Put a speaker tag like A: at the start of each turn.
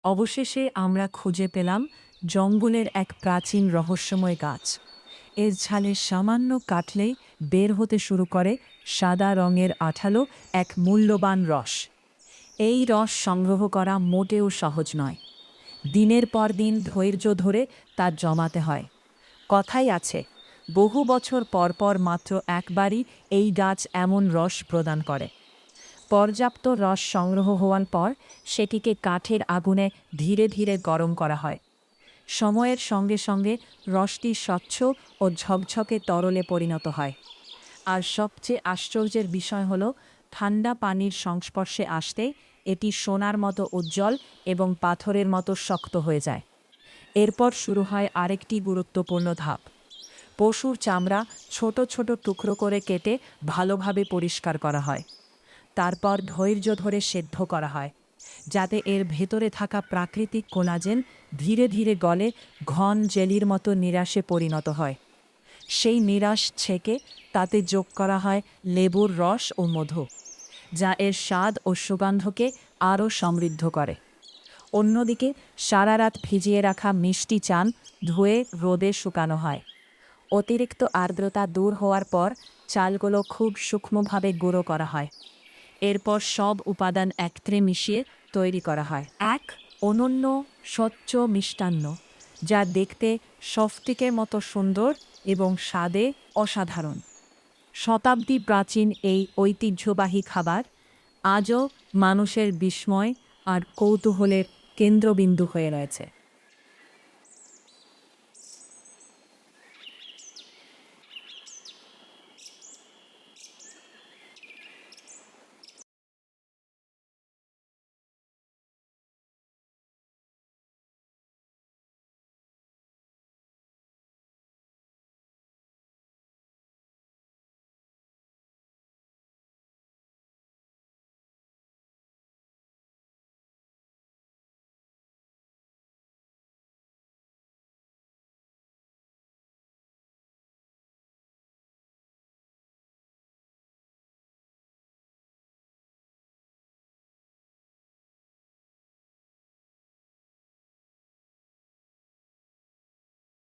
A: অবশেষে আমরা খুঁজে পেলাম জঙ্গলের এক প্রাচীন রহস্যময় গাছ। এর ঝালে সামান্য কাটলেই বের হতে শুরু করে সাদা রঙের আঠালো এক মূল্যবান রস। এই রস সংগ্রহ করা মোটেও সহজ নয়। দিনের পর দিন ধৈর্য ধরে তা জমাতে হয়। কথাই আছে, বহু বছর পর পর মাত্র একবারই এই গাছ এমন রস প্রদান করে। পর্যাপ্ত রস সংগ্রহ হওয়ার পর সেটিকে কাঠের আগুনে ধীরে ধীরে গরম করা হয়। সময়ের সঙ্গে সঙ্গে রসটি স্বচ্ছ ও ঝকঝকে তরলে পরিণত হয়। আর সবচেয়ে আশ্চর্যের বিষয় হল, ঠান্ডা পানির সংস্পর্শে আসতেই এটি সোনার মতো উজ্জ্বল এবং পাথরের মতো শক্ত হয়ে যায়। এরপর শুরু হয় আরেকটি গুরুত্বপূর্ণ ধাপ। পশুর চামড়া ছোট ছোট টুকরো করে কেটে ভালোভাবে পরিষ্কার করা হয়। তারপর ধৈর্য ধরে সেদ্ধ করা হয়, যাতে এর ভেতরে থাকা প্রাকৃতিক কোলাজেন ধীরে ধীরে গলে ঘন জেলির মতো নিরাশে পরিণত হয়। সেই নিরাশ ছেঁকে তাতে যোগ করা হয় লেবুর রস ও মধু, যা এর স্বাদ ও সুগন্ধকে আরও সমৃদ্ধ করে। অন্যদিকে সারা রাত ভিজিয়ে রাখা মিষ্টি চান ধুয়ে রোদে শুকানো হয়। অতিরিক্ত আর্দ্রতা দূর হওয়ার পর চালগুলো খুব সূক্ষ্মভাবে গুঁড়ো করা হয়। এরপর সব উপাদান একত্রে মিশিয়ে তৈরি করা হয় এক অনন্য স্বচ্ছ মিষ্টান্ন, যা দেখতে স্ফটিকের মতো সুন্দর এবং স্বাদে অসাধারণ। শতাব্দী প্রাচীন এই ঐতিহ্যবাহী খাবার আজও মানুষের বিস্ময় আর কৌতূহলের কেন্দ্রবিন্দু হয়ে রয়েছে।